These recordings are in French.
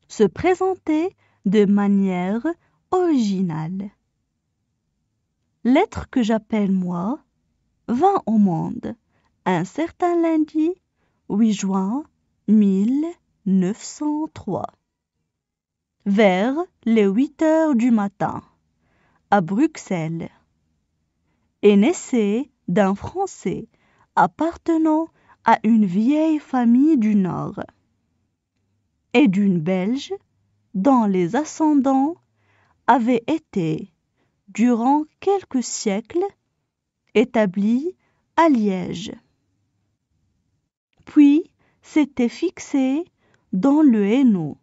Se présenter de manière originale. L'être que j'appelle moi vint au monde un certain lundi 8 juin 1903, vers les 8 heures du matin, à Bruxelles, et naissait d'un Français appartenant à une vieille famille du Nord et d'une Belge dont les ascendants avaient été, durant quelques siècles, établis à Liège, puis s'était fixé dans le Hainaut.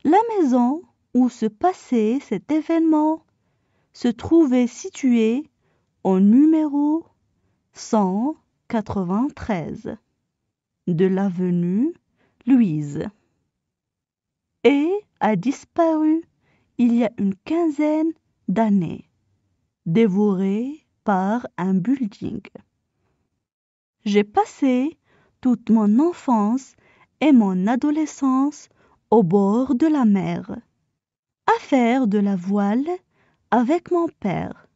La maison où se passait cet événement se trouvait située au numéro 193 de l'avenue Louise et a disparu il y a une quinzaine d'années, dévorée par un building. J'ai passé toute mon enfance et mon adolescence au bord de la mer, à faire de la voile avec mon père.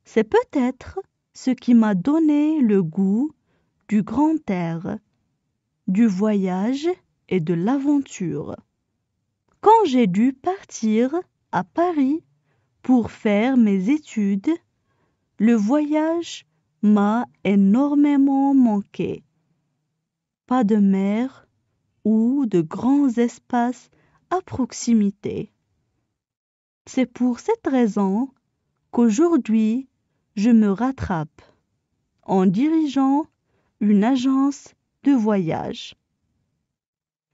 C'est peut-être ce qui m'a donné le goût du grand air, du voyage et de l'aventure. Quand j'ai dû partir à Paris pour faire mes études, le voyage m'a énormément manqué. Pas de mer ou de grands espaces à proximité. C'est pour cette raison qu'aujourd'hui, je me rattrape en dirigeant une agence de voyage.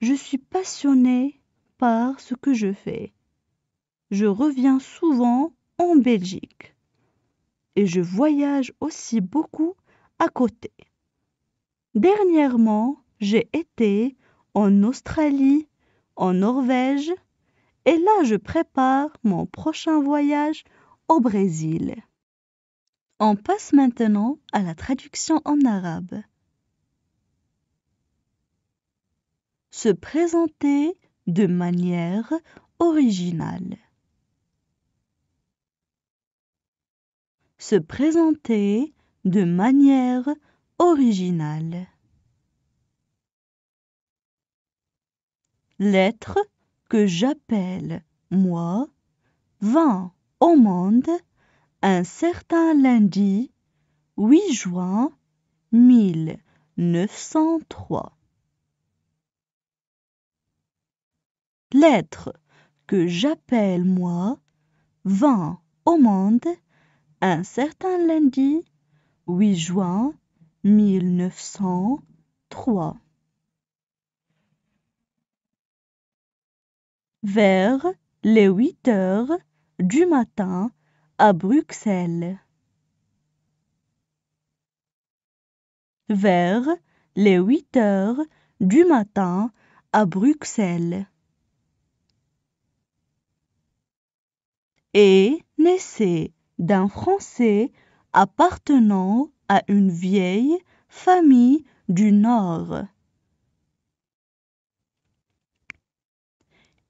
Je suis passionnée par ce que je fais. Je reviens souvent en Belgique et je voyage aussi beaucoup à côté. Dernièrement, j'ai été en Australie, en Norvège, et là je prépare mon prochain voyage au Brésil. On passe maintenant à la traduction en arabe. Se présenter de manière originale. Se présenter de manière originale. L'être que j'appelle moi vint au monde un certain lundi 8 juin 1903. L'être que j'appelle moi vint au monde un certain lundi 8 juin 1903. Vers les 8 heures du matin à Bruxelles. Vers les 8 heures du matin à Bruxelles. Et naissait d'un Français appartenant à une vieille famille du Nord.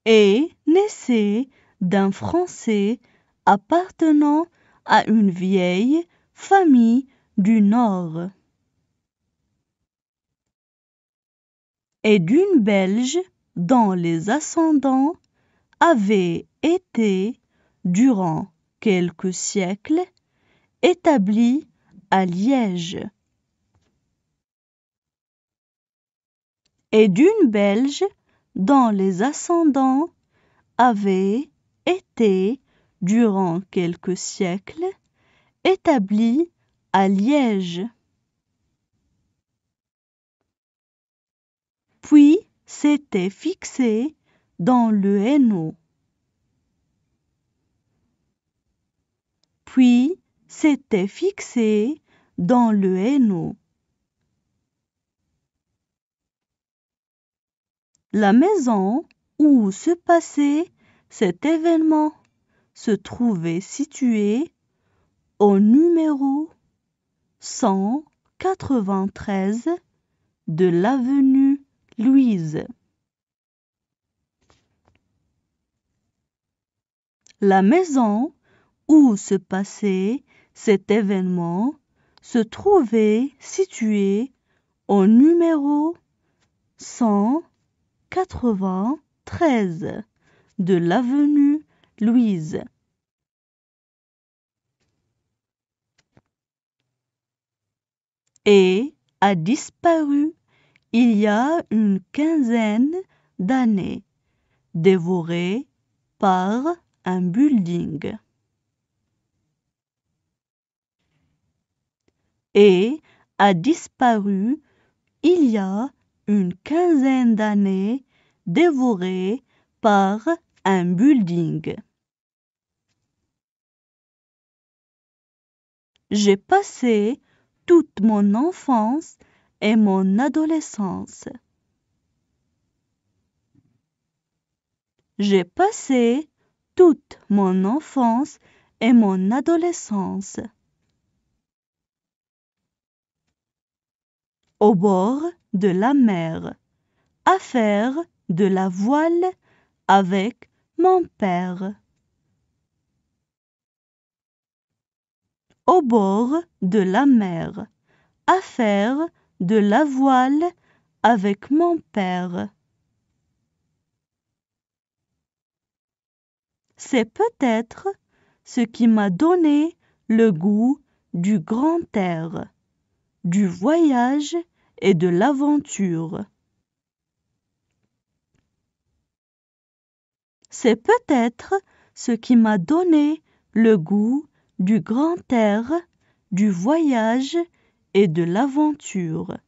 Et naissait d'un Français appartenant à une vieille famille du Nord. Et d'une Belge dont les ascendants avaient été, durant quelques siècles, établis à Liège. Et d'une Belge dont les ascendants avaient été, durant quelques siècles, établis à Liège. Puis s'était fixé dans le Hainaut. Puis s'était fixé dans le Hainaut. La maison où se passait cet événement se trouvait située au numéro 193 de l'avenue Louise La maison où se passait cet événement se trouvait située au numéro 193 de l'avenue Louise. Et a disparu il y a une quinzaine d'années, dévoré par un building. Et a disparu il y a une quinzaine d'années, dévoré par un building. J'ai passé toute mon enfance et mon adolescence. J'ai passé toute mon enfance et mon adolescence au bord de la mer, à faire de la voile avec mon père. Au bord de la mer, à faire de la voile avec mon père. C'est peut-être ce qui m'a donné le goût du grand air, du voyage et de l'aventure. C'est peut-être ce qui m'a donné le goût du grand air, du voyage et de l'aventure.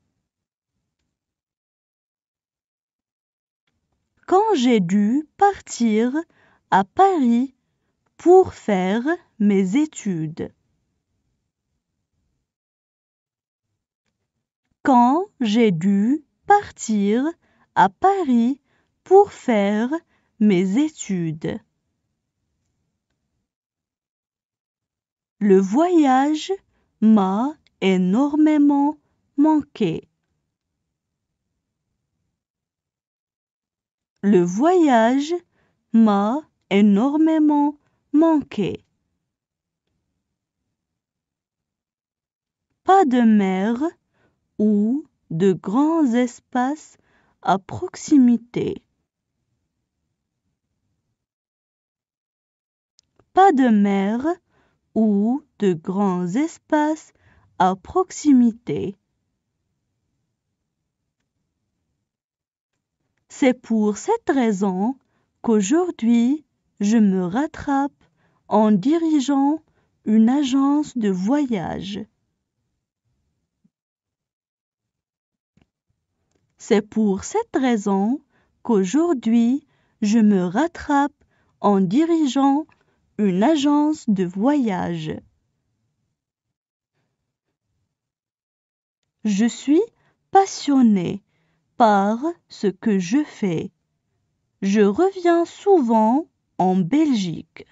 Quand j'ai dû partir à Paris pour faire mes études. Quand j'ai dû partir à Paris pour faire mes études. Le voyage m'a énormément manqué. Le voyage m'a énormément manqué. Pas de mer ou de grands espaces à proximité. Pas de mer ou de grands espaces à proximité. C'est pour cette raison qu'aujourd'hui, je me rattrape en dirigeant une agence de voyage. C'est pour cette raison qu'aujourd'hui, je me rattrape en dirigeant une agence de voyage. Je suis passionnée par ce que je fais. Je reviens souvent en Belgique.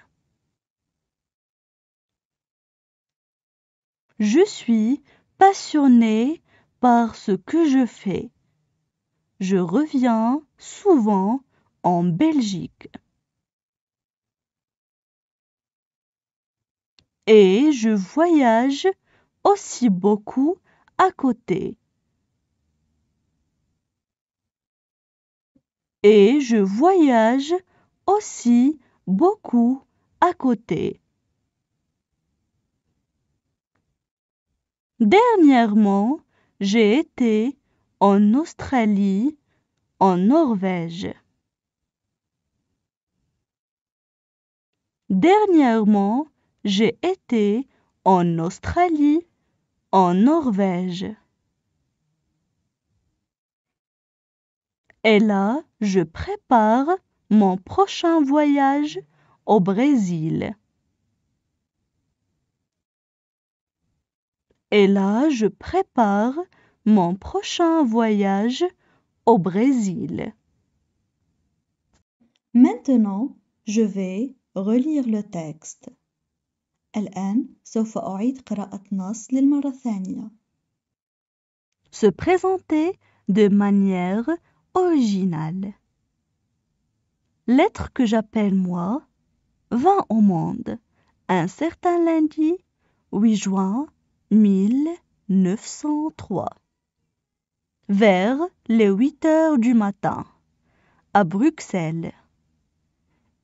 Je suis passionnée par ce que je fais. Je reviens souvent en Belgique. Et je voyage aussi beaucoup à côté. Et je voyage aussi beaucoup à côté. Dernièrement, j'ai été en Australie, en Norvège. Dernièrement, j'ai été en Australie, en Norvège. Et là, je prépare mon prochain voyage au Brésil. Et là, je prépare mon prochain voyage au Brésil. Maintenant, je vais relire le texte. الآن سوف أعيد قراءة نص للمرة الثانية. Se présenter de manière originale. L'être que j'appelle moi vint au monde un certain lundi 8 juin 1903, vers les 8 heures du matin, à Bruxelles,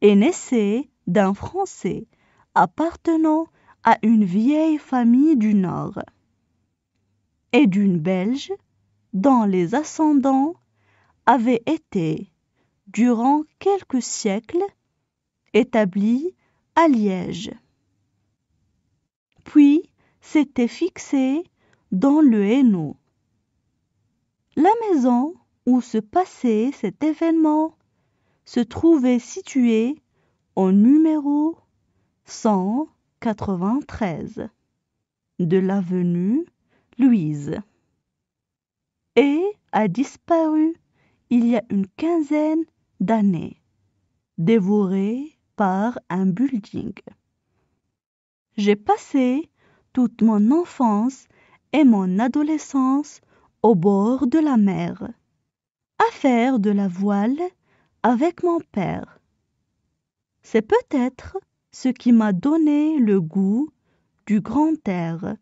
et naissait d'un Français appartenant à une vieille famille du Nord et d'une Belge dont les ascendants avaient été, durant quelques siècles, établis à Liège. Puis s'était fixé dans le Hainaut. La maison où se passait cet événement se trouvait située au numéro 193 de l'avenue Louise et a disparu il y a une quinzaine d'années, dévorée par un building. J'ai passé toute mon enfance et mon adolescence au bord de la mer, à faire de la voile avec mon père. C'est peut-être ce qui m'a donné le goût du grand air,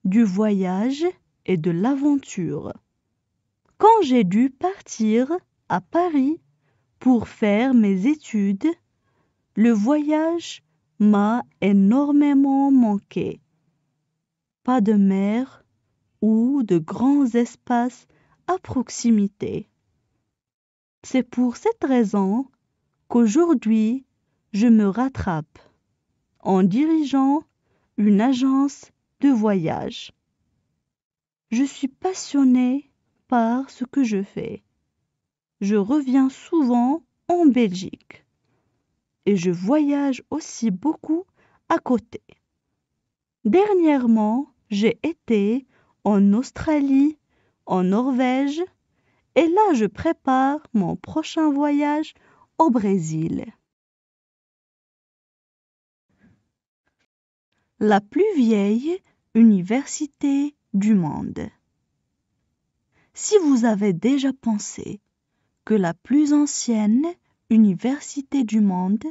du voyage et de l'aventure. Quand j'ai dû partir à Paris pour faire mes études, le voyage m'a énormément manqué. Pas de mer ou de grands espaces à proximité. C'est pour cette raison qu'aujourd'hui, je me rattrape en dirigeant une agence de voyage. Je suis passionnée par ce que je fais. Je reviens souvent en Belgique et je voyage aussi beaucoup à côté. Dernièrement, j'ai été en Australie, en Norvège, et là je prépare mon prochain voyage au Brésil. La plus vieille université du monde. Si vous avez déjà pensé que la plus ancienne université du monde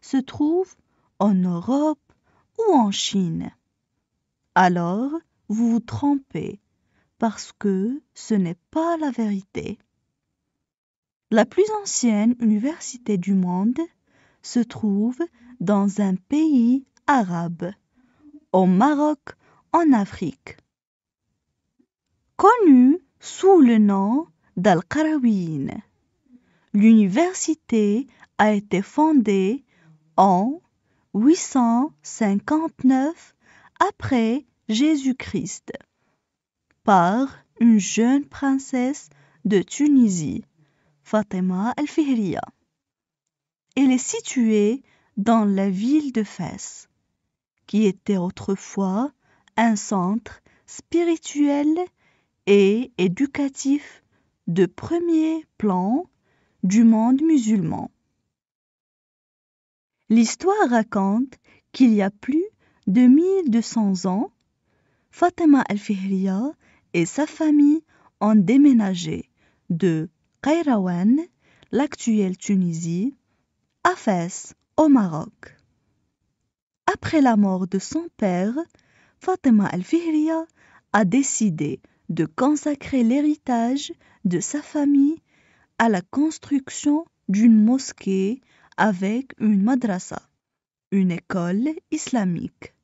se trouve en Europe ou en Chine, alors vous vous trompez parce que ce n'est pas la vérité. La plus ancienne université du monde se trouve dans un pays arabe, au Maroc, en Afrique. Connue sous le nom d'Al-Qarawiyyin, l'université a été fondée en 859 après Jésus-Christ par une jeune princesse de Tunisie, Fatima Al-Fihriya. Elle est située dans la ville de Fès, qui était autrefois un centre spirituel et éducatif de premier plan du monde musulman. L'histoire raconte qu'il y a plus de 1200 ans, Fatima Al-Fihriya et sa famille ont déménagé de Qayrawan, l'actuelle Tunisie, à Fès, au Maroc. Après la mort de son père, Fatima Al-Fihriya a décidé de consacrer l'héritage de sa famille à la construction d'une mosquée avec une madrasa, une école islamique,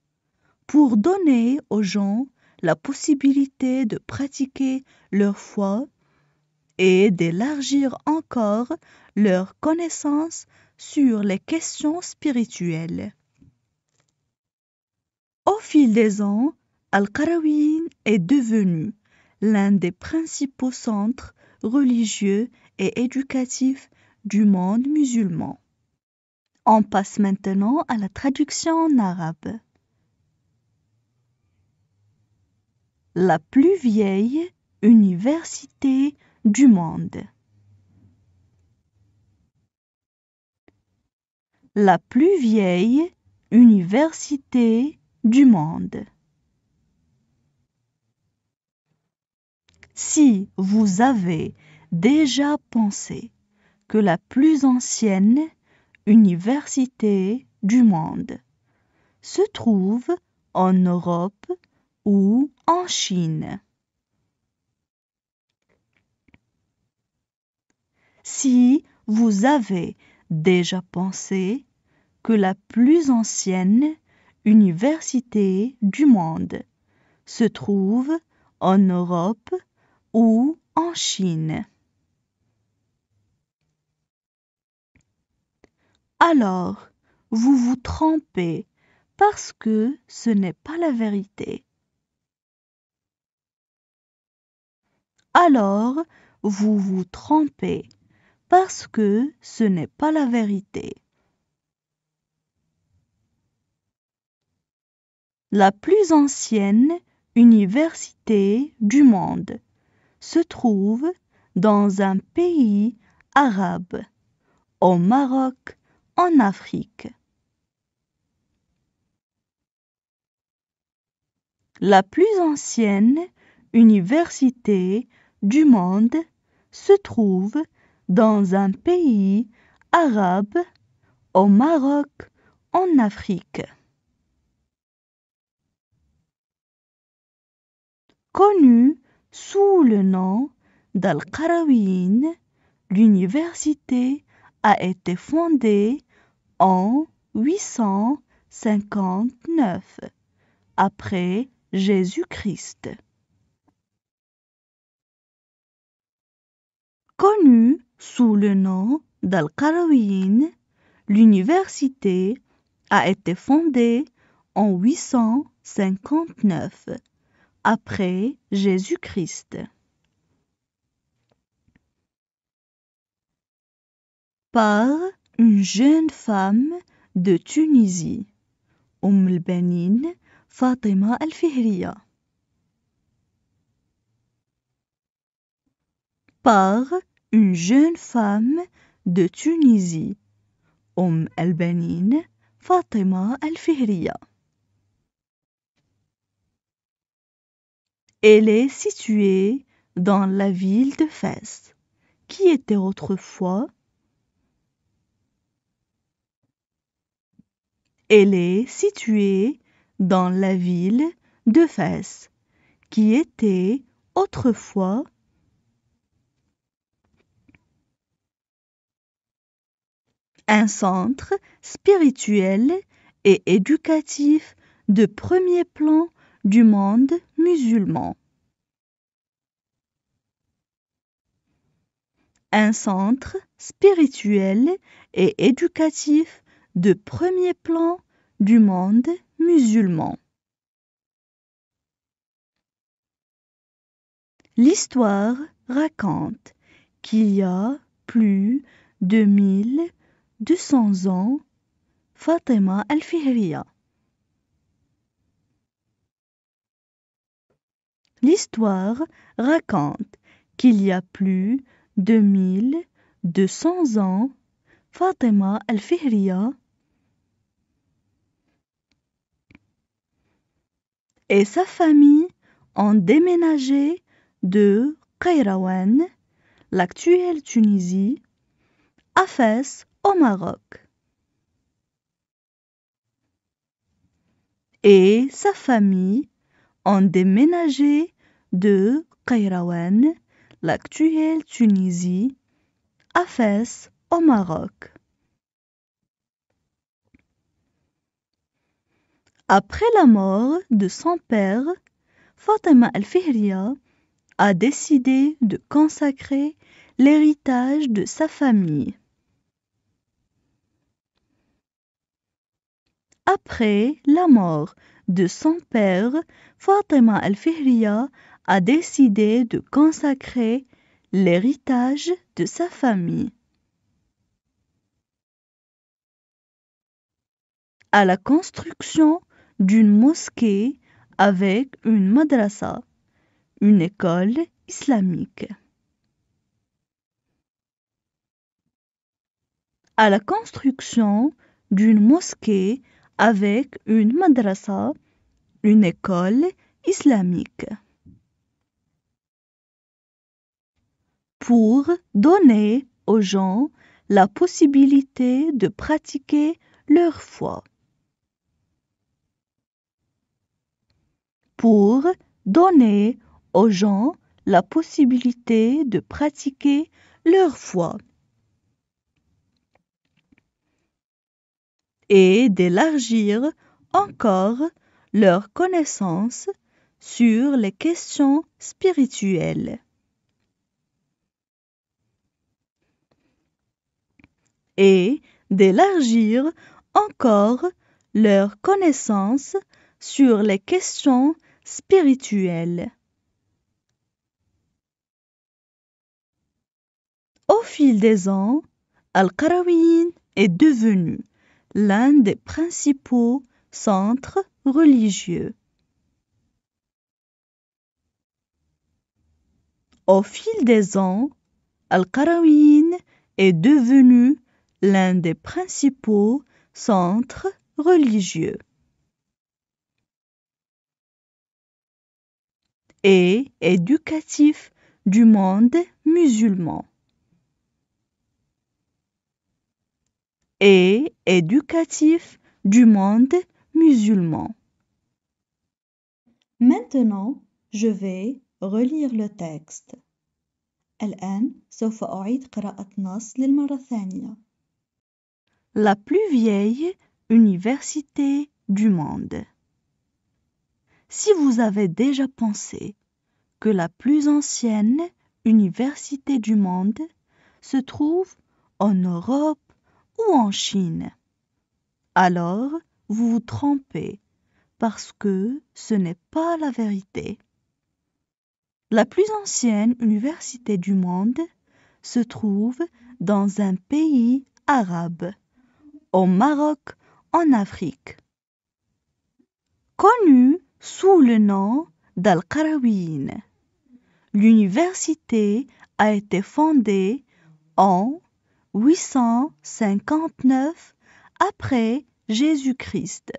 pour donner aux gens la possibilité de pratiquer leur foi et d'élargir encore leurs connaissances sur les questions spirituelles. Au fil des ans, Al-Qarawiyyin est devenu l'un des principaux centres religieux et éducatifs du monde musulman. On passe maintenant à la traduction en arabe. La plus vieille université du monde. La plus vieille université du monde. Si vous avez déjà pensé que la plus ancienne université du monde se trouve en Europe ou en Chine. Si vous avez déjà pensé que la plus ancienne université du monde se trouve en Europe ou en Chine, alors vous vous trompez parce que ce n'est pas la vérité. Alors vous vous trompez parce que ce n'est pas la vérité. La plus ancienne université du monde se trouve dans un pays arabe, au Maroc, en Afrique. La plus ancienne université du monde se trouve dans un pays arabe, au Maroc, en Afrique. Connue sous le nom d'Al-Qarawiyyin, l'université a été fondée en 859 après Jésus-Christ. Connue sous le nom d'Al-Qarawiyyin, l'université a été fondée en 859 après Jésus-Christ. Par une jeune femme de Tunisie, al-Banin Fatima al-Fihriya. Par une jeune femme de Tunisie, al-Banin Fatima al-Fihriya. Elle est située dans la ville de Fès, qui était autrefois Elle est située dans la ville de Fès, qui était autrefois un centre spirituel et éducatif de premier plan du monde musulman. Un centre spirituel et éducatif de premier plan du monde musulman. L'histoire raconte qu'il y a plus de 1200 ans, Fatima al-Fihriya. L'histoire raconte qu'il y a plus de 1200 ans, Fatima al-Fihriya et sa famille ont déménagé de Qayrawan, l'actuelle Tunisie, à Fès, au Maroc. Et sa famille ont déménagé de Qayrawan, l'actuelle Tunisie, à Fès, au Maroc. Après la mort de son père, Fatima al-Fihriya a décidé de consacrer l'héritage de sa famille. Après la mort de son père, Fatima al-Fihriya a décidé de consacrer l'héritage de sa famille à la construction d'une mosquée avec une madrasa, une école islamique. À la construction d'une mosquée avec une madrasa, une école islamique. Pour donner aux gens la possibilité de pratiquer leur foi. Pour donner aux gens la possibilité de pratiquer leur foi et d'élargir encore leur connaissance sur les questions spirituelles. Et d'élargir encore leur connaissance sur les questions spirituelles. Au fil des ans, Al-Qarawiyyin est devenu l'un des principaux centres religieux. Au fil des ans, Al-Qarawiyyin est devenu l'un des principaux centres religieux et éducatifs du monde musulman. Et éducatif du monde musulman. Maintenant, je vais relire le texte. الآن سوف أعيد قراءة نص للمرة الثانية. La plus vieille université du monde. Si vous avez déjà pensé que la plus ancienne université du monde se trouve en Europe ou en Chine, alors vous vous trompez parce que ce n'est pas la vérité. La plus ancienne université du monde se trouve dans un pays arabe, au Maroc, en Afrique. Connue sous le nom d'Al-Qarawiyyin, l'université a été fondée en 859 après Jésus-Christ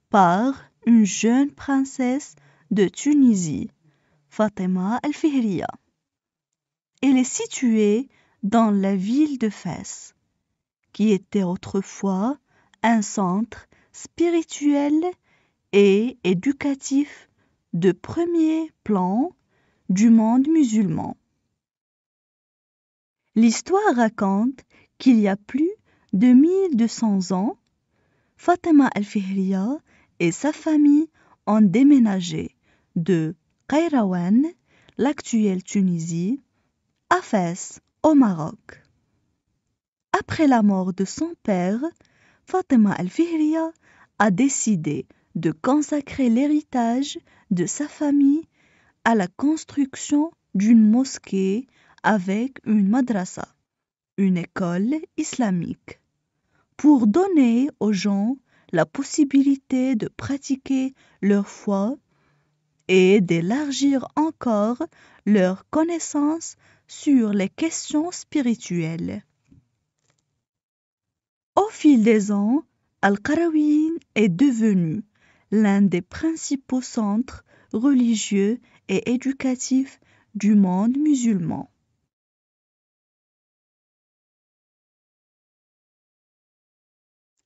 par une jeune princesse de Tunisie, Fatima Al-Fihriya. Elle est située dans la ville de Fès, qui était autrefois un centre spirituel et éducatif de premier plan du monde musulman. L'histoire raconte qu'il y a plus de 1200 ans, Fatima Al-Fihriya et sa famille ont déménagé de Qayrawan, l'actuelle Tunisie, à Fès, au Maroc. Après la mort de son père, Fatima Al-Fihriya a décidé de consacrer l'héritage de sa famille à la construction d'une mosquée avec une madrasa, une école islamique, pour donner aux gens la possibilité de pratiquer leur foi et d'élargir encore leur connaissance sur les questions spirituelles. Au fil des ans, Al-Qarawiyyin est devenu l'un des principaux centres religieux et éducatifs du monde musulman.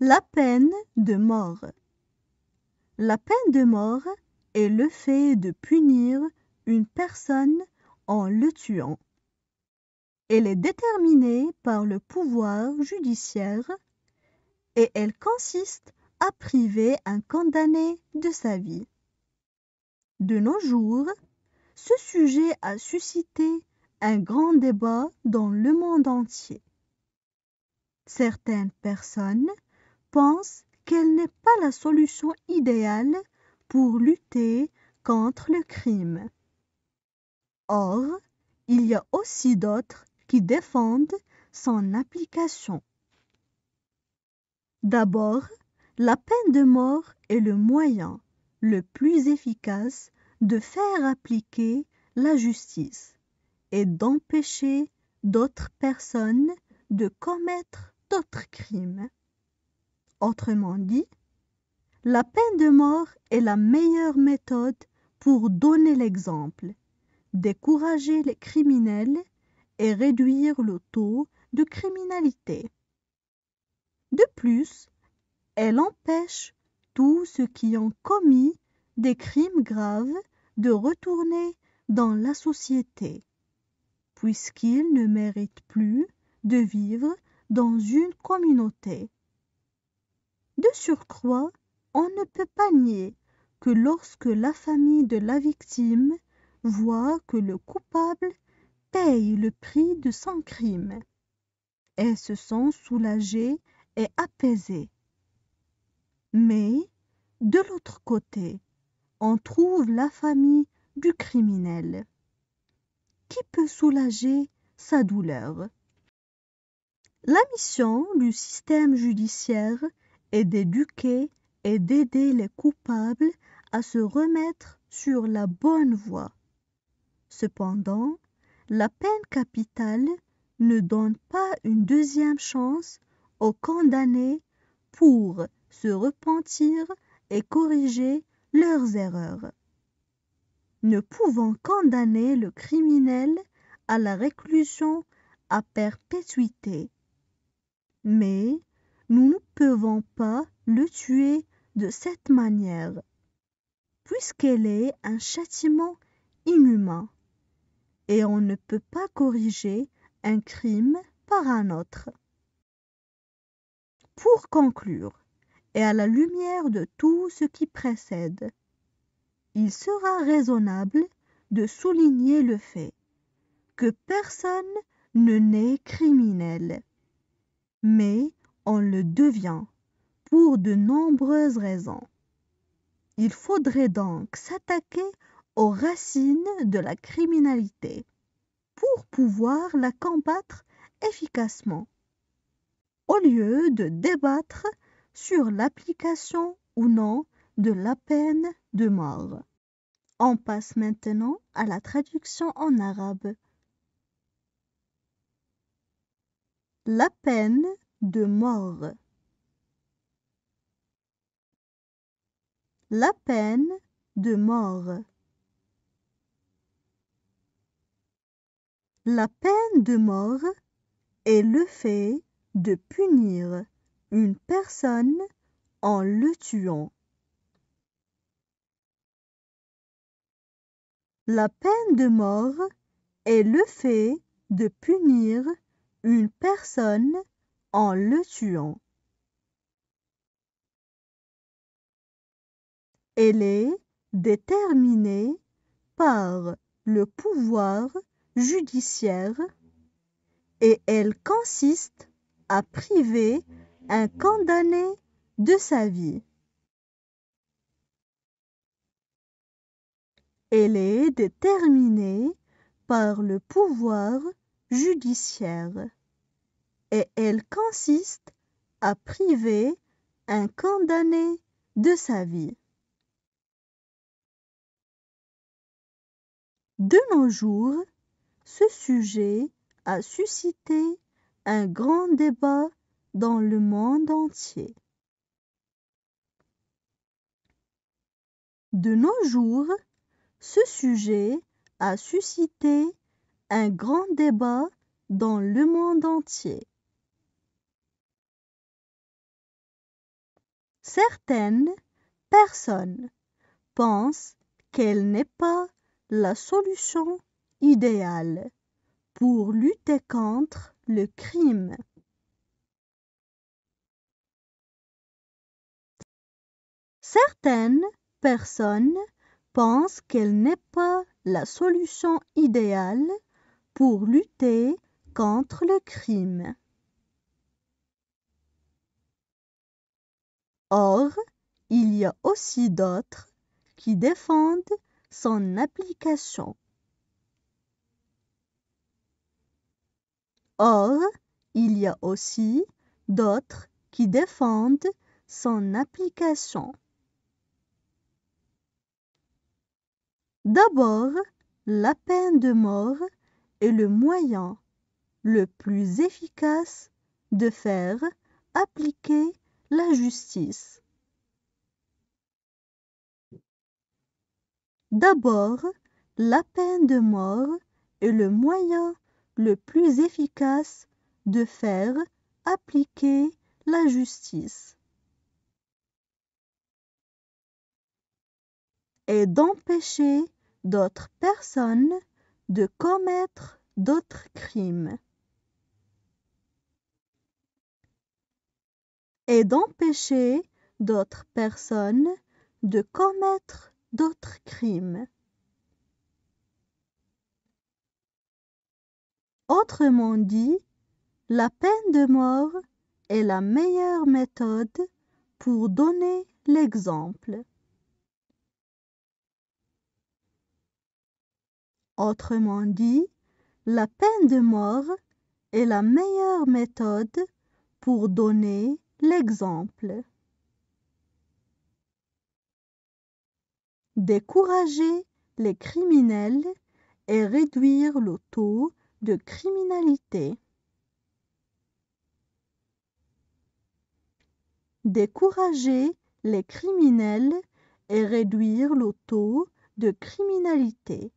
La peine de mort. La peine de mort est le fait de punir une personne en le tuant. Elle est déterminée par le pouvoir judiciaire et elle consiste à priver un condamné de sa vie. De nos jours, ce sujet a suscité un grand débat dans le monde entier. Certaines personnes pensent qu'elle n'est pas la solution idéale pour lutter contre le crime. Or, il y a aussi d'autres qui défendent son application. D'abord, la peine de mort est le moyen le plus efficace de faire appliquer la justice et d'empêcher d'autres personnes de commettre d'autres crimes. Autrement dit, la peine de mort est la meilleure méthode pour donner l'exemple, décourager les criminels et réduire le taux de criminalité. De plus, Elle empêche tous ceux qui ont commis des crimes graves de retourner dans la société, puisqu'ils ne méritent plus de vivre dans une communauté. De surcroît, on ne peut pas nier que lorsque la famille de la victime voit que le coupable paye le prix de son crime, elle se sent soulagée et apaisée. Mais, de l'autre côté, on trouve la famille du criminel. Qui peut soulager sa douleur? La mission du système judiciaire est d'éduquer et d'aider les coupables à se remettre sur la bonne voie. Cependant, la peine capitale ne donne pas une deuxième chance aux condamnés pour se repentir et corriger leurs erreurs. Ne pouvant condamner le criminel à la réclusion à perpétuité. Mais nous ne pouvons pas le tuer de cette manière, puisqu'elle est un châtiment inhumain, et on ne peut pas corriger un crime par un autre. Pour conclure, et à la lumière de tout ce qui précède, il sera raisonnable de souligner le fait que personne ne naît criminel, mais on le devient pour de nombreuses raisons. Il faudrait donc s'attaquer aux racines de la criminalité pour pouvoir la combattre efficacement, au lieu de débattre sur l'application ou non de la peine de mort. On passe maintenant à la traduction en arabe. La peine de mort. La peine de mort. La peine de mort est le fait de punir une personne en le tuant. La peine de mort est le fait de punir une personne en le tuant. Elle est déterminée par le pouvoir judiciaire et elle consiste à priver un condamné de sa vie. Elle est déterminée par le pouvoir judiciaire et elle consiste à priver un condamné de sa vie. De nos jours, ce sujet a suscité un grand débat dans le monde entier. De nos jours, ce sujet a suscité un grand débat dans le monde entier. Certaines personnes pensent qu'elle n'est pas la solution idéale pour lutter contre le crime. Certaines personnes pensent qu'elle n'est pas la solution idéale pour lutter contre le crime. Or, il y a aussi d'autres qui défendent son application. Or, il y a aussi d'autres qui défendent son application. D'abord, la peine de mort est le moyen le plus efficace de faire appliquer la justice. D'abord, la peine de mort est le moyen le plus efficace de faire appliquer la justice. est d'empêcher d'autres personnes de commettre d'autres crimes. Et d'empêcher d'autres personnes de commettre d'autres crimes. Autrement dit, la peine de mort est la meilleure méthode pour donner l'exemple. Autrement dit, la peine de mort est la meilleure méthode pour donner l'exemple. Décourager les criminels et réduire le taux de criminalité. Décourager les criminels et réduire le taux de criminalité.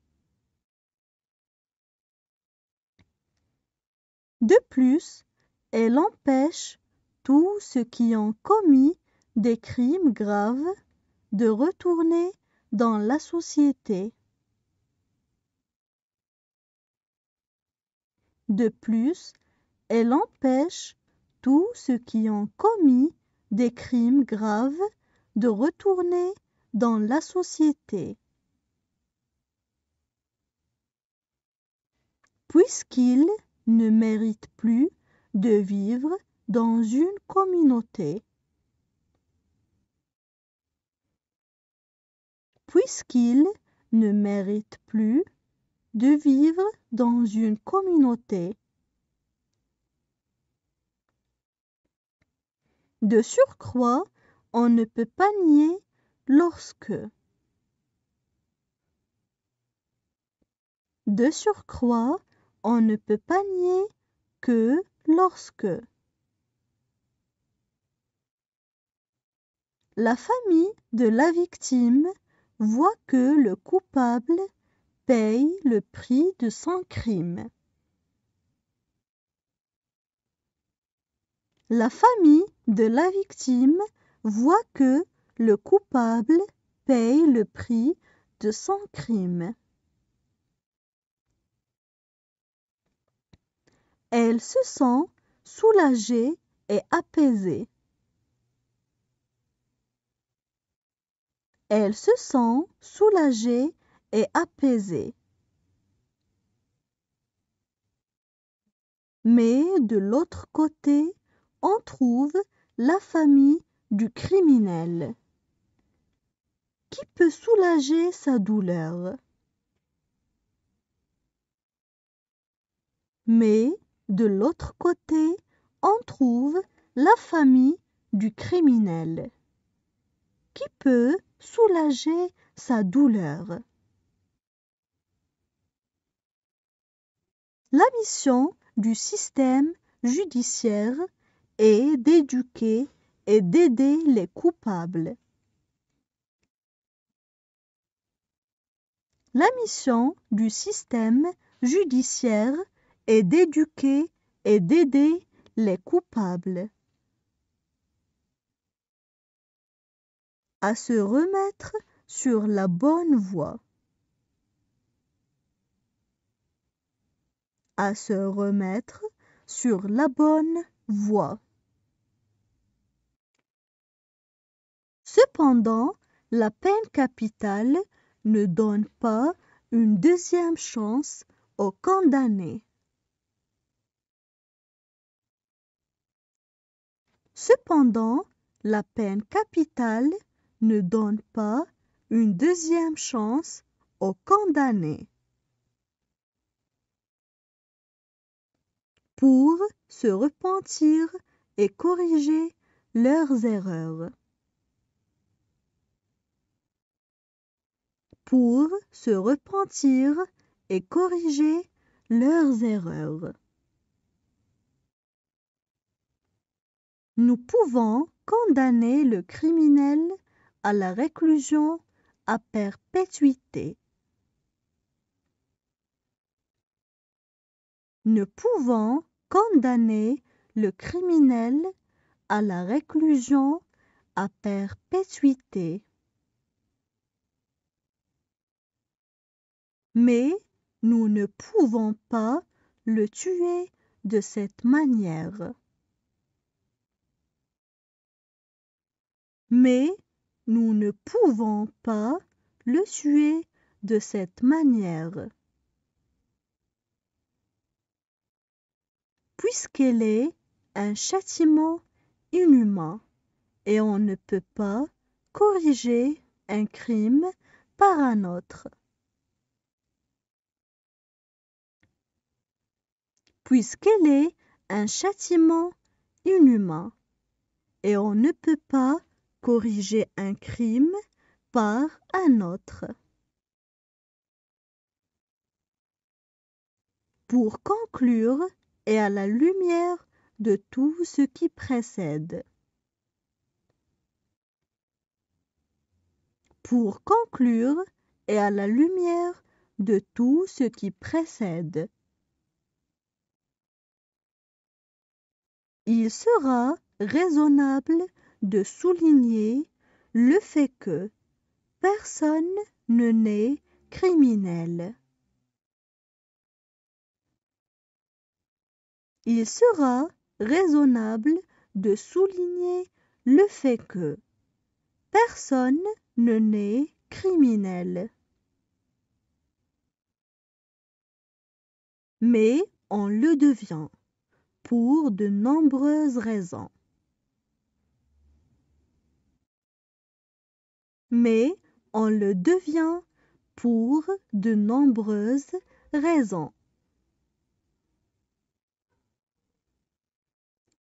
De plus, elle empêche tous ceux qui ont commis des crimes graves de retourner dans la société. De plus, elle empêche tous ceux qui ont commis des crimes graves de retourner dans la société. Puisqu'ils ne méritent plus de vivre dans une communauté. Puisqu'ils ne méritent plus de vivre dans une communauté. De surcroît, on ne peut pas nier lorsque. De surcroît, on ne peut pas nier que lorsque. La famille de la victime voit que le coupable paye le prix de son crime. La famille de la victime voit que le coupable paye le prix de son crime. Elle se sent soulagée et apaisée. Elle se sent soulagée et apaisée. Mais de l'autre côté, on trouve la famille du criminel, qui peut soulager sa douleur. Mais de l'autre côté, on trouve la famille du criminel, qui peut soulager sa douleur. La mission du système judiciaire est d'éduquer et d'aider les coupables. La mission du système judiciaire est d'éduquer et d'aider les coupables à se remettre sur la bonne voie. À se remettre sur la bonne voie. Cependant, la peine capitale ne donne pas une deuxième chance aux condamnés. Cependant, la peine capitale ne donne pas une deuxième chance aux condamnés. Pour se repentir et corriger leurs erreurs. Pour se repentir et corriger leurs erreurs. Nous pouvons condamner le criminel à la réclusion à perpétuité. Nous pouvons condamner le criminel à la réclusion à perpétuité. Mais nous ne pouvons pas le tuer de cette manière. Mais nous ne pouvons pas le tuer de cette manière. Puisqu'elle est un châtiment inhumain et on ne peut pas corriger un crime par un autre. Puisqu'elle est un châtiment inhumain et on ne peut pas corriger un crime par un autre. Pour conclure et à la lumière de tout ce qui précède. Pour conclure et à la lumière de tout ce qui précède. Il sera raisonnable de souligner le fait que personne ne naît criminel. Il sera raisonnable de souligner le fait que personne ne naît criminel. Mais on le devient pour de nombreuses raisons. Mais on le devient pour de nombreuses raisons.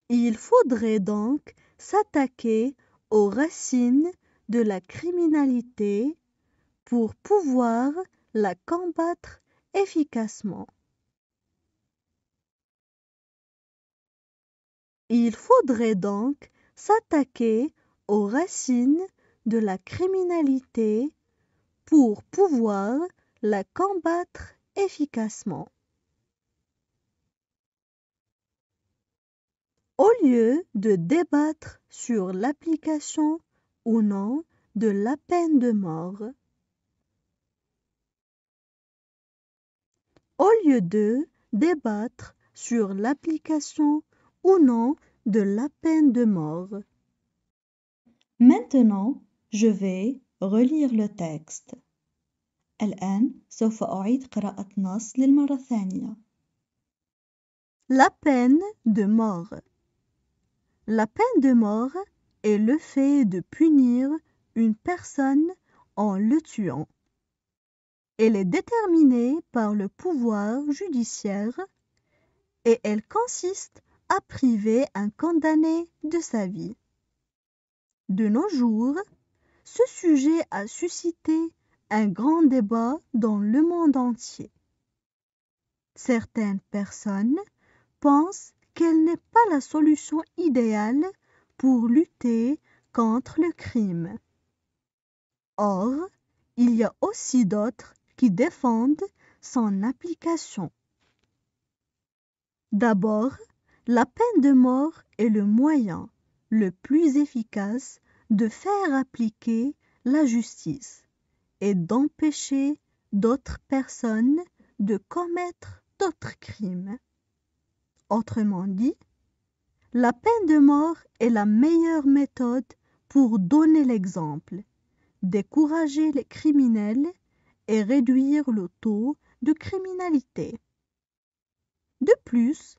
Il faudrait donc s'attaquer aux racines de la criminalité pour pouvoir la combattre efficacement. Il faudrait donc s'attaquer aux racines de la criminalité pour pouvoir la combattre efficacement. Au lieu de débattre sur l'application ou non de la peine de mort, au lieu de débattre sur l'application ou non de la peine de mort. Maintenant, je vais relire le texte. الآن سوف أعيد قراءة نص للمرة الثانية. La peine de mort. La peine de mort est le fait de punir une personne en le tuant. Elle est déterminée par le pouvoir judiciaire et elle consiste à priver un condamné de sa vie. De nos jours, ce sujet a suscité un grand débat dans le monde entier. Certaines personnes pensent qu'elle n'est pas la solution idéale pour lutter contre le crime. Or, il y a aussi d'autres qui défendent son application. D'abord, la peine de mort est le moyen le plus efficace de faire appliquer la justice et d'empêcher d'autres personnes de commettre d'autres crimes. Autrement dit, la peine de mort est la meilleure méthode pour donner l'exemple, décourager les criminels et réduire le taux de criminalité. De plus,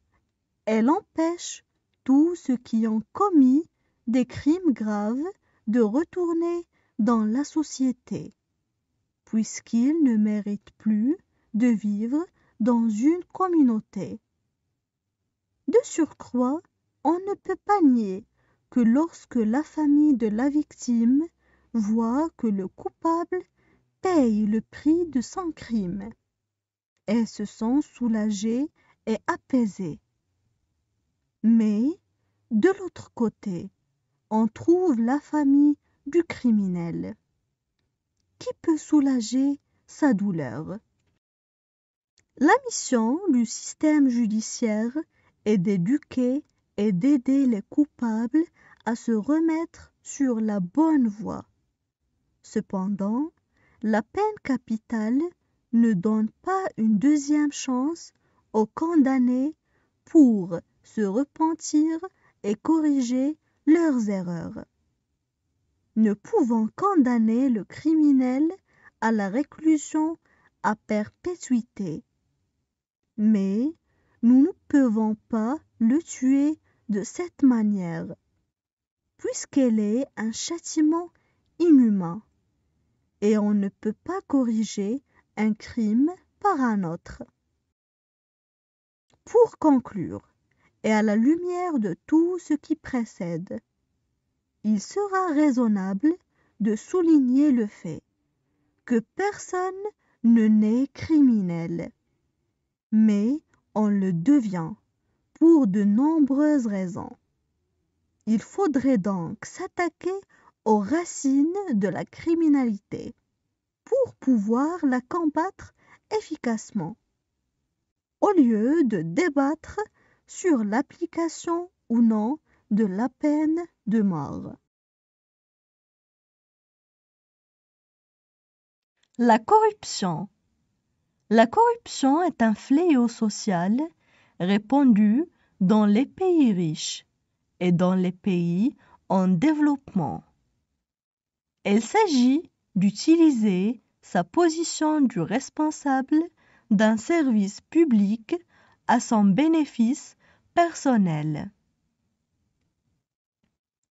elle empêche tous ceux qui ont commis des crimes graves de retourner dans la société, puisqu'ils ne méritent plus de vivre dans une communauté. De surcroît, on ne peut pas nier que lorsque la famille de la victime voit que le coupable paye le prix de son crime, elles se sentent soulagées et apaisées. Mais, de l'autre côté, on trouve la famille du criminel. Qui peut soulager sa douleur? La mission du système judiciaire est d'éduquer et d'aider les coupables à se remettre sur la bonne voie. Cependant, la peine capitale ne donne pas une deuxième chance aux condamnés pour se repentir et corriger leurs erreurs. Ne pouvons condamner le criminel à la réclusion à perpétuité, mais nous ne pouvons pas le tuer de cette manière, puisqu'elle est un châtiment inhumain, et on ne peut pas corriger un crime par un autre. Pour conclure, et à la lumière de tout ce qui précède, il sera raisonnable de souligner le fait que personne ne naît criminel, mais on le devient pour de nombreuses raisons. Il faudrait donc s'attaquer aux racines de la criminalité pour pouvoir la combattre efficacement, au lieu de débattre sur l'application ou non de la peine de mort. La corruption. La corruption est un fléau social répandu dans les pays riches et dans les pays en développement. Il s'agit d'utiliser sa position de responsable d'un service public à son bénéfice personnel.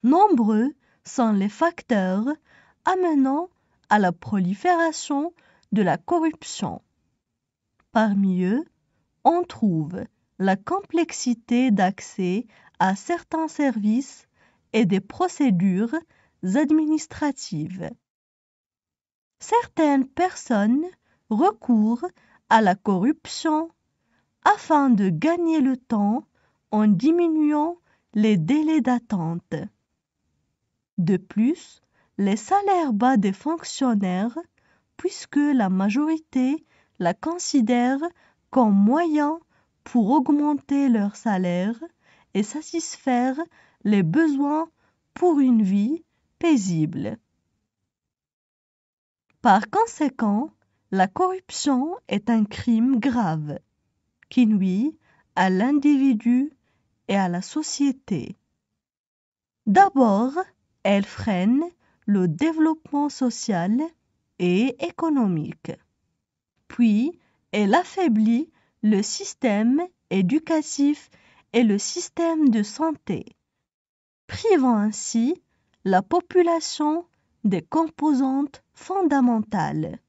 Nombreux sont les facteurs amenant à la prolifération de la corruption. Parmi eux, on trouve la complexité d'accès à certains services et des procédures administratives. Certaines personnes recourent à la corruption afin de gagner le temps en diminuant les délais d'attente. De plus, les salaires bas des fonctionnaires, puisque la majorité la considère comme moyen pour augmenter leur salaire et satisfaire les besoins pour une vie paisible. Par conséquent, la corruption est un crime grave qui nuit à l'individu et à la société. D'abord, elle freine le développement social et économique. Puis, elle affaiblit le système éducatif et le système de santé, privant ainsi la population des composantes fondamentales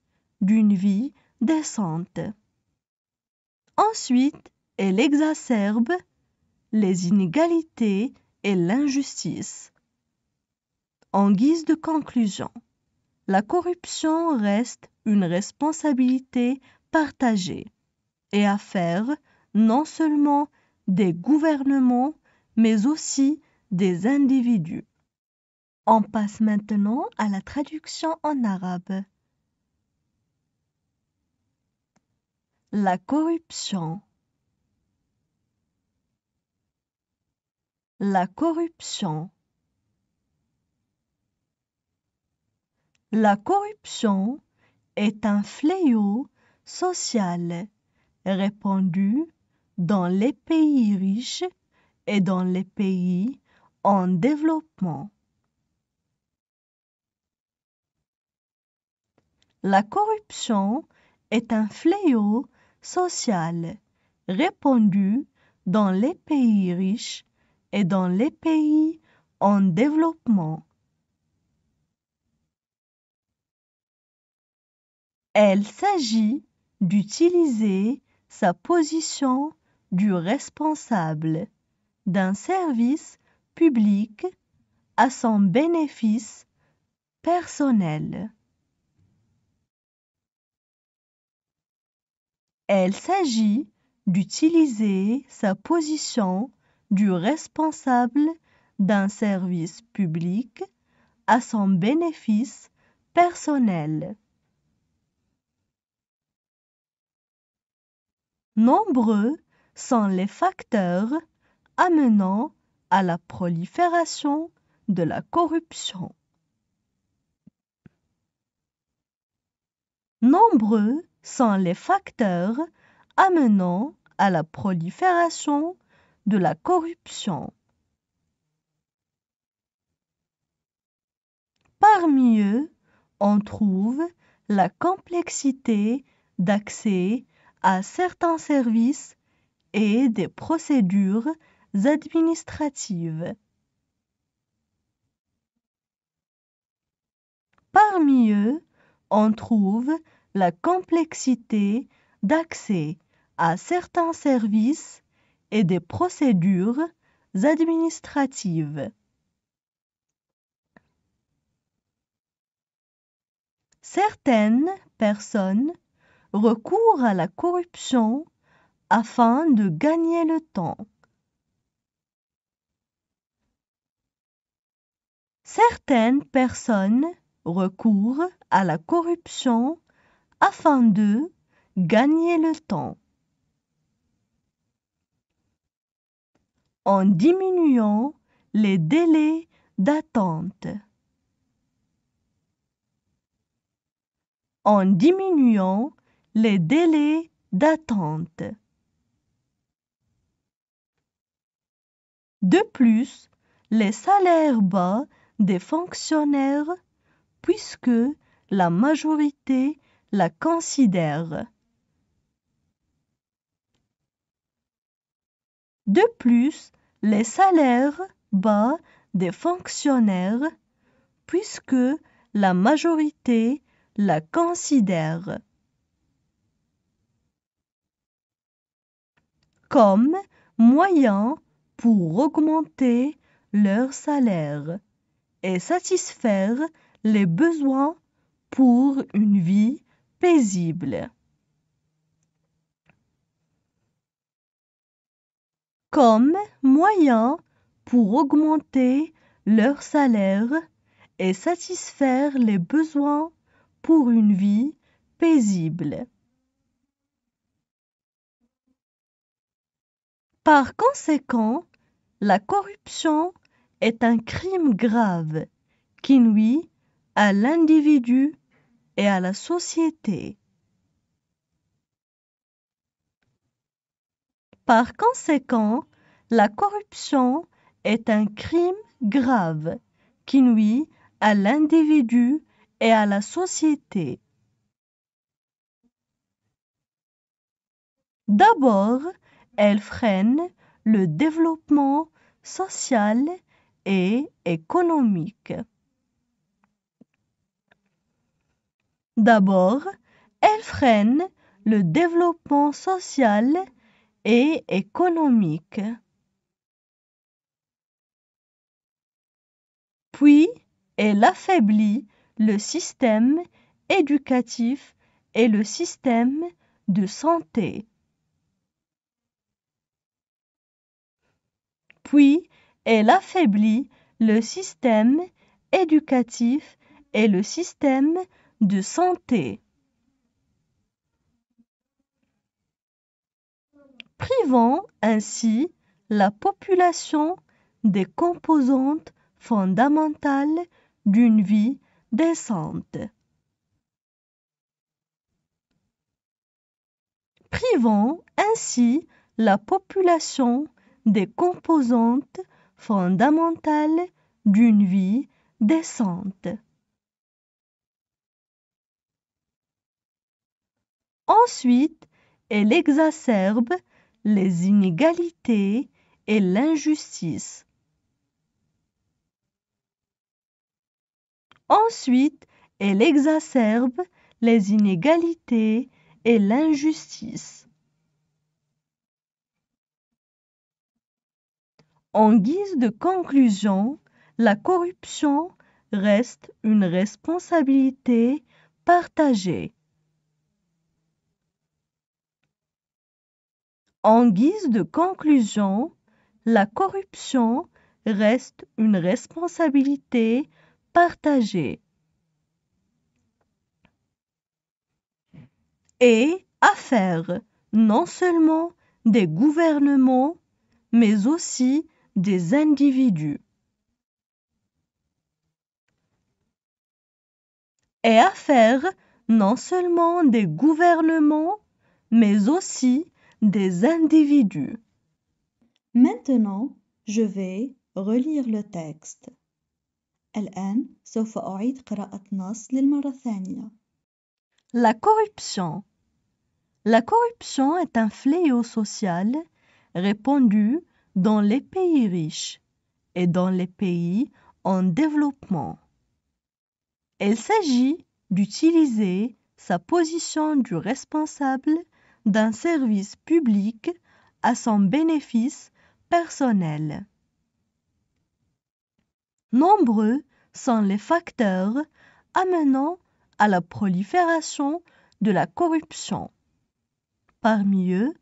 d'une vie décente. Ensuite, elle exacerbe les inégalités et l'injustice. En guise de conclusion, la corruption reste une responsabilité partagée et affaire non seulement des gouvernements, mais aussi des individus. On passe maintenant à la traduction en arabe. La corruption. La corruption. La corruption est un fléau social répandu dans les pays riches et dans les pays en développement. La corruption est un fléau social répandu dans les pays riches et dans les pays en développement. Il s'agit d'utiliser sa position de responsable d'un service public à son bénéfice personnel. Il s'agit d'utiliser sa position de responsable d'un service public à son bénéfice personnel. Nombreux sont les facteurs amenant à la prolifération de la corruption. Nombreux sont les facteurs amenant à la prolifération de la corruption. Parmi eux, on trouve la complexité d'accès à certains services et des procédures administratives. Parmi eux, on trouve la complexité d'accès à certains services et des procédures administratives. Certaines personnes recourent à la corruption afin de gagner le temps. Certaines personnes recourent à la corruption afin de gagner le temps. En diminuant les délais d'attente. En diminuant les délais d'attente. De plus, les salaires bas des fonctionnaires, puisque la majorité la considère. De plus, les salaires bas des fonctionnaires, puisque la majorité la considère. Comme moyen pour augmenter leur salaire et satisfaire les besoins pour une vie paisible. Comme moyen pour augmenter leur salaire et satisfaire les besoins pour une vie paisible. Par conséquent, la corruption est un crime grave qui nuit à l'individu et à la société. Par conséquent, la corruption est un crime grave qui nuit à l'individu et à la société. D'abord, elle freine le développement social et économique. D'abord, elle freine le développement social et économique. Puis, elle affaiblit le système éducatif et le système de santé. Puis, elle affaiblit le système éducatif et le système de santé. Privant ainsi la population des composantes fondamentales d'une vie décente. Privant ainsi la population des composantes fondamentales d'une vie décente. Ensuite, elle exacerbe les inégalités et l'injustice. Ensuite, elle exacerbe les inégalités et l'injustice. En guise de conclusion, la corruption reste une responsabilité partagée. En guise de conclusion, la corruption reste une responsabilité partagée. Et affaire non seulement des gouvernements, mais aussi des individus. Et affaire non seulement des gouvernements, mais aussi des individus. Maintenant, je vais relire le texte. الآن سوف أعيد قراءة نص للمرة الثانية. La corruption. La corruption est un fléau social répandu dans les pays riches et dans les pays en développement. Il s'agit d'utiliser sa position du responsable d'un service public à son bénéfice personnel. Nombreux sont les facteurs amenant à la prolifération de la corruption. Parmi eux,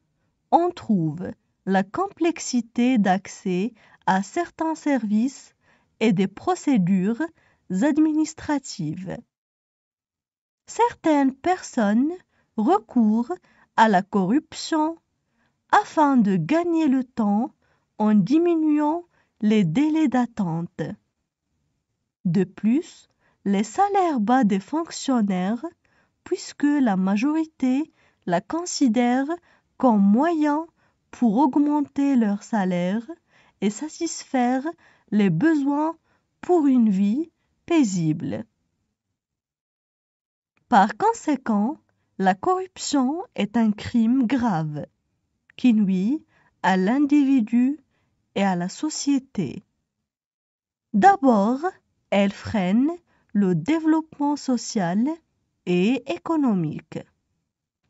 on trouve la complexité d'accès à certains services et des procédures administratives. Certaines personnes recourent à la corruption afin de gagner le temps en diminuant les délais d'attente. De plus, les salaires bas des fonctionnaires, puisque la majorité la considère comme moyen pour augmenter leur salaire et satisfaire les besoins pour une vie paisible. Par conséquent, la corruption est un crime grave qui nuit à l'individu et à la société. D'abord, elle freine le développement social et économique.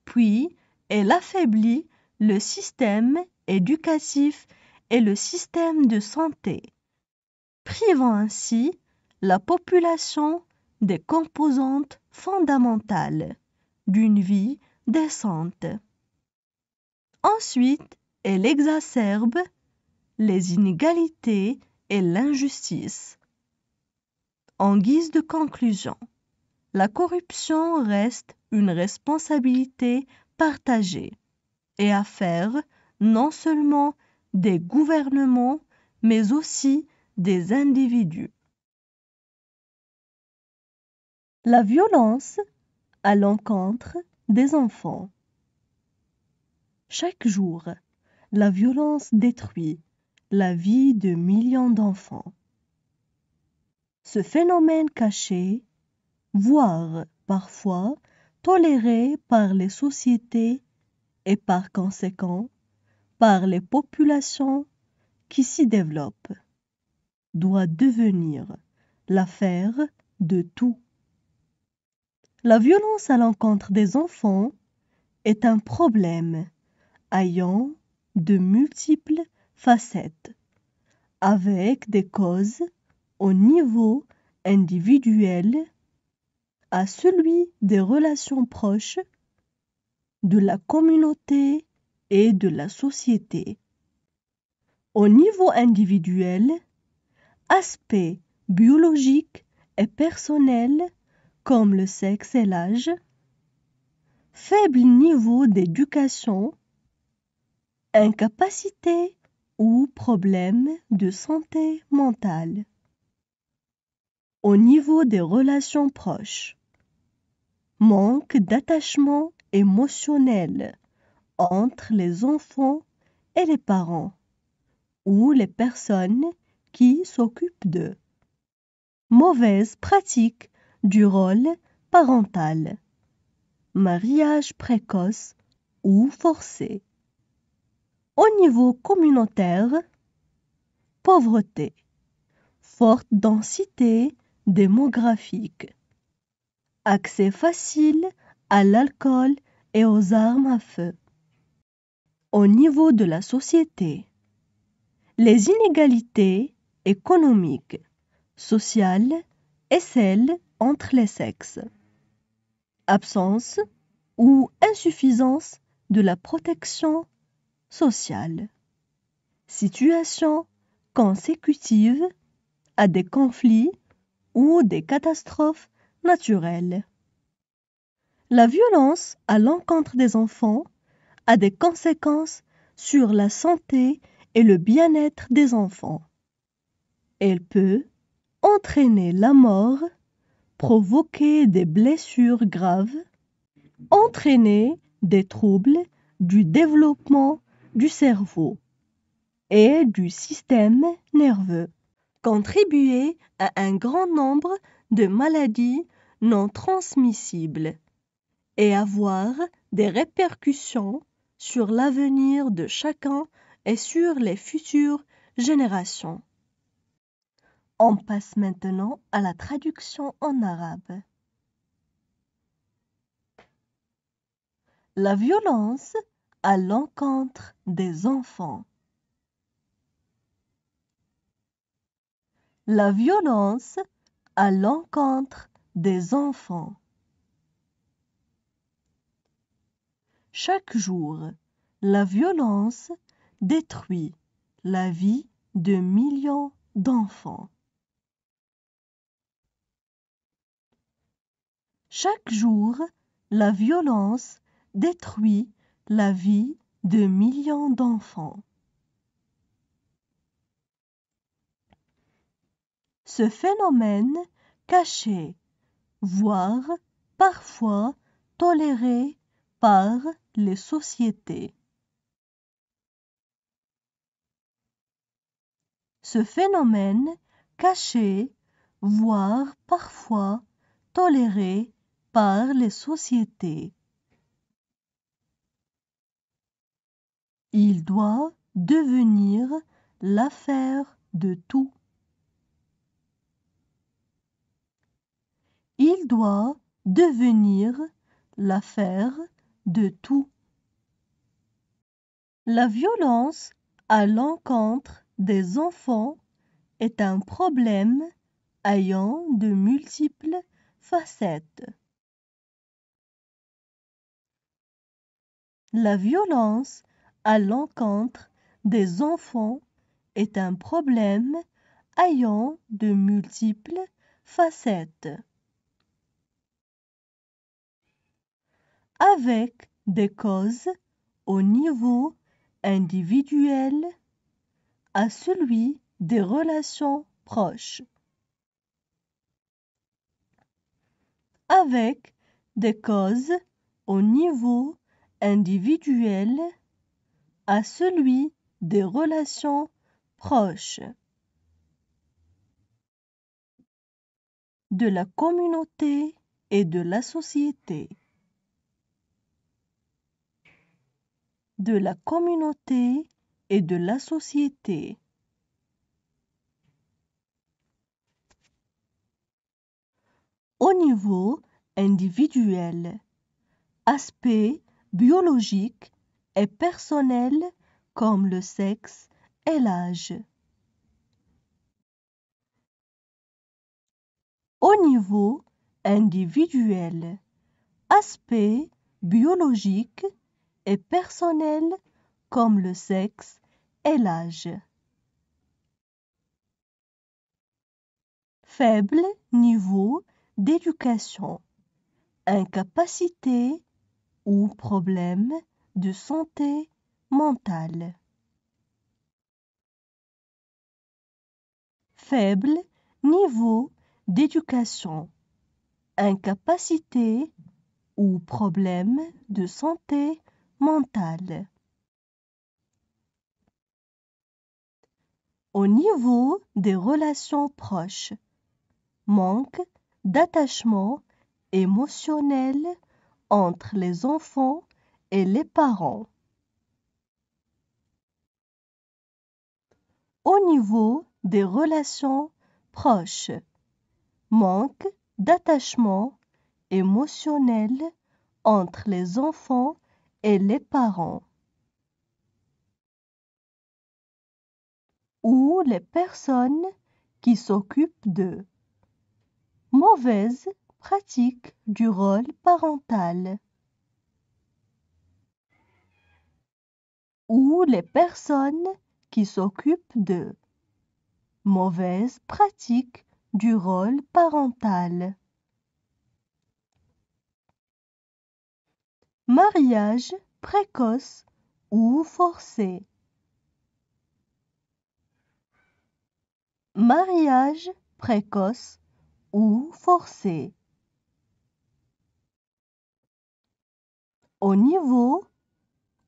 Puis, elle affaiblit le système éducatif et le système de santé, privant ainsi la population des composantes fondamentales d'une vie décente. Ensuite, elle exacerbe les inégalités et l'injustice. En guise de conclusion, la corruption reste une responsabilité partagée et affaire non seulement des gouvernements, mais aussi des individus. La violence à l'encontre des enfants. Chaque jour, la violence détruit la vie de millions d'enfants. Ce phénomène caché, voire parfois toléré par les sociétés et par conséquent par les populations qui s'y développent, doit devenir l'affaire de tous. La violence à l'encontre des enfants est un problème ayant de multiples facettes, avec des causes au niveau individuel, à celui des relations proches, de la communauté et de la société. Au niveau individuel, aspects biologiques et personnels comme le sexe et l'âge, faible niveau d'éducation, incapacité ou problèmes de santé mentale. Au niveau des relations proches, manque d'attachement émotionnel entre les enfants et les parents ou les personnes qui s'occupent d'eux. Mauvaise pratique du rôle parental. Mariage précoce ou forcé. Au niveau communautaire, pauvreté, forte densité démographique, accès facile à l'alcool et aux armes à feu. Au niveau de la société, les inégalités économiques, sociales et celles entre les sexes. Absence ou insuffisance de la protection sociale. Situation consécutive à des conflits ou des catastrophes naturelles. La violence à l'encontre des enfants a des conséquences sur la santé et le bien-être des enfants. Elle peut entraîner la mort provoquer des blessures graves, entraîner des troubles du développement du cerveau et du système nerveux, contribuer à un grand nombre de maladies non transmissibles et avoir des répercussions sur l'avenir de chacun et sur les futures générations. On passe maintenant à la traduction en arabe. La violence à l'encontre des enfants. La violence à l'encontre des enfants. Chaque jour, la violence détruit la vie de millions d'enfants. Chaque jour, la violence détruit la vie de millions d'enfants. Ce phénomène caché, voire parfois toléré par les sociétés. Ce phénomène caché, voire parfois toléré par les sociétés. Il doit devenir l'affaire de tous. Il doit devenir l'affaire de tous. La violence à l'encontre des enfants est un problème ayant de multiples facettes. La violence à l'encontre des enfants est un problème ayant de multiples facettes. Avec des causes au niveau individuel à celui des relations proches. Avec des causes au niveau individuel à celui des relations proches. De la communauté et de la société. De la communauté et de la société. Au niveau individuel, aspect biologique et personnel comme le sexe et l'âge. Au niveau individuel, aspect biologique et personnel comme le sexe et l'âge. Faible niveau d'éducation, incapacité ou problème de santé mentale. Faible niveau d'éducation, incapacité ou problème de santé mentale. Au niveau des relations proches, manque d'attachement émotionnel entre les enfants et les parents. Au niveau des relations proches, manque d'attachement émotionnel entre les enfants et les parents. Ou les personnes qui s'occupent d'eux. Mauvaise pratique du rôle parental. Ou les personnes qui s'occupent d'eux. Mauvaise pratique du rôle parental. Mariage précoce ou forcé. Mariage précoce ou forcé. Au niveau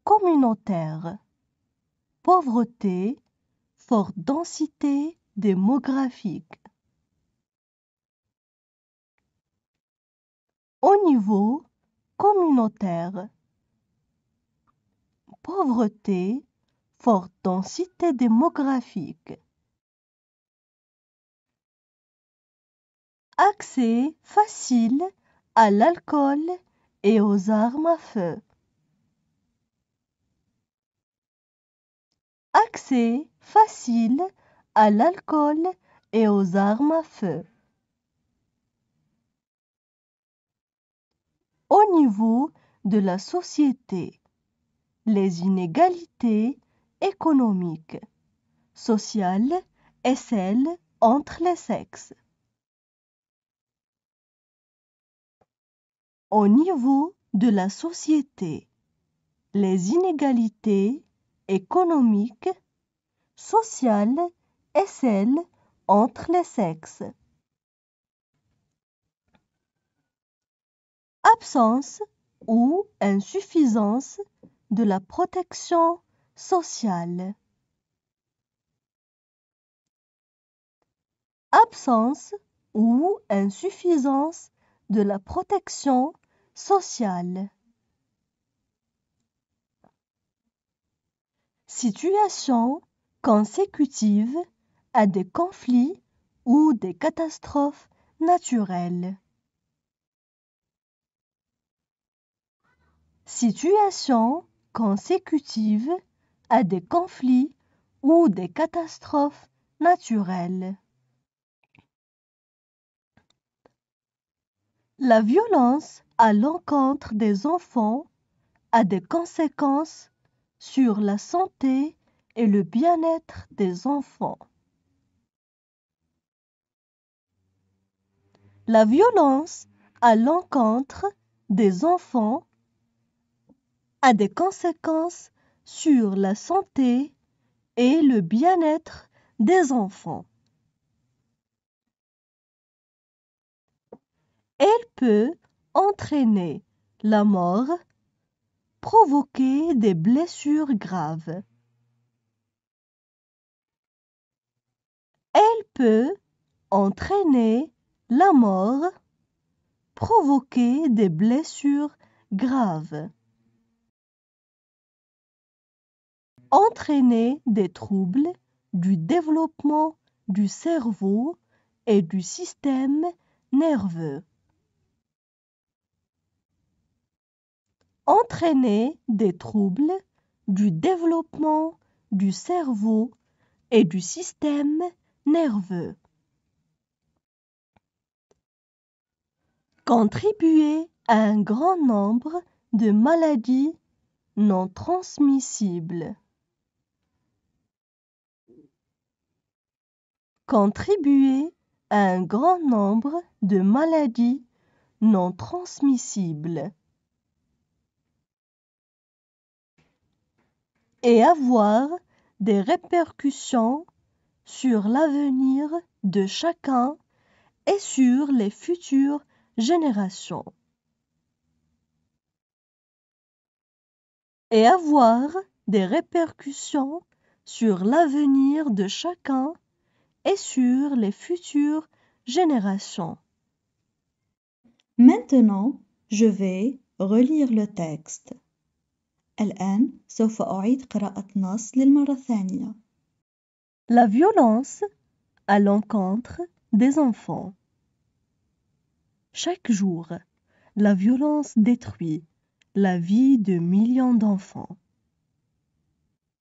communautaire, pauvreté, forte densité démographique. Au niveau communautaire, pauvreté, forte densité démographique. Accès facile à l'alcool et aux armes à feu. Accès facile à l'alcool et aux armes à feu. Au niveau de la société, les inégalités économiques, sociales et celles entre les sexes. Au niveau de la société, les inégalités économiques, sociales et celles entre les sexes. Absence ou insuffisance de la protection sociale. Absence ou insuffisance de la protection sociale. Situation consécutive à des conflits ou des catastrophes naturelles. Situation consécutive à des conflits ou des catastrophes naturelles. La violence à l'encontre des enfants a des conséquences sur la santé et le bien-être des enfants. La violence à l'encontre des enfants a des conséquences sur la santé et le bien-être des enfants. Elle peut entraîner la mort, provoquer des blessures graves. Elle peut entraîner la mort, provoquer des blessures graves. Entraîner des troubles du développement du cerveau et du système nerveux. Entraîner des troubles du développement du cerveau et du système nerveux. Contribuer à un grand nombre de maladies non transmissibles. Contribuer à un grand nombre de maladies non transmissibles. Et avoir des répercussions sur l'avenir de chacun et sur les futures générations. Et avoir des répercussions sur l'avenir de chacun et sur les futures générations. Maintenant, je vais relire le texte. الآن سوف أعيد قراءة نص للمرة الثانية. La violence à l'encontre des enfants. Chaque jour, la violence détruit la vie de millions d'enfants.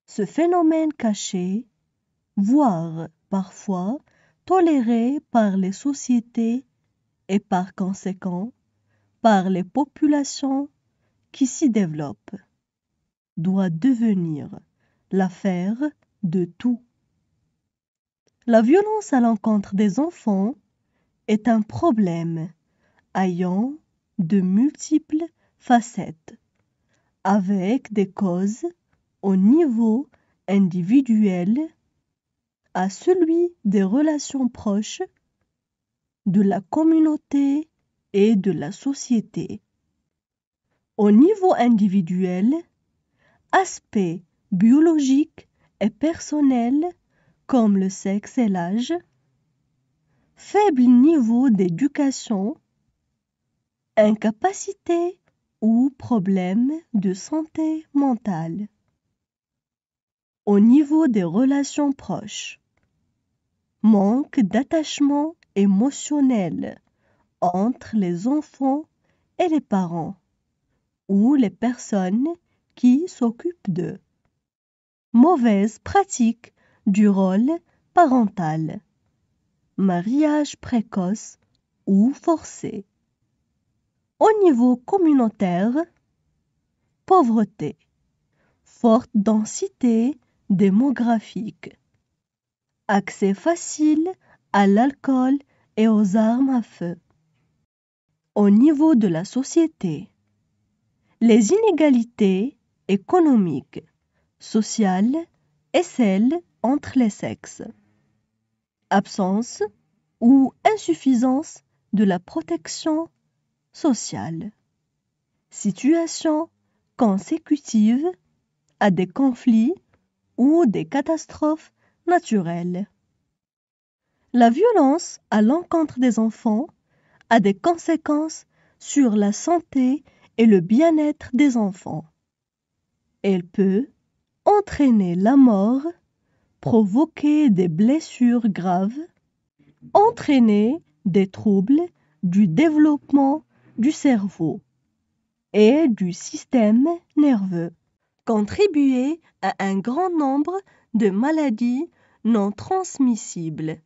Ce phénomène caché, voire parfois toléré par les sociétés et par conséquent par les populations qui s'y développent, doit devenir l'affaire de tous. La violence à l'encontre des enfants est un problème ayant de multiples facettes, avec des causes au niveau individuel, à celui des relations proches, de la communauté et de la société. Au niveau individuel, aspects biologiques et personnels comme le sexe et l'âge, faible niveau d'éducation, incapacité ou problème de santé mentale. Au niveau des relations proches, manque d'attachement émotionnel entre les enfants et les parents ou les personnes qui s'occupent d'eux. Mauvaise pratique du rôle parental. Mariage précoce ou forcé. Au niveau communautaire, pauvreté, forte densité démographique, accès facile à l'alcool et aux armes à feu. Au niveau de la société, les inégalités économiques, sociales et celles entre les sexes. Absence ou insuffisance de la protection sociale. Situation consécutive à des conflits ou des catastrophes naturelles. La violence à l'encontre des enfants a des conséquences sur la santé et le bien-être des enfants. Elle peut entraîner la mort, provoquer des blessures graves, entraîner des troubles du développement du cerveau et du système nerveux, contribuer à un grand nombre de maladies non transmissibles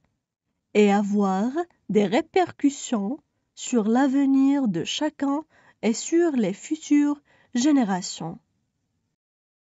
et avoir des répercussions sur l'avenir de chacun et sur les futures générations.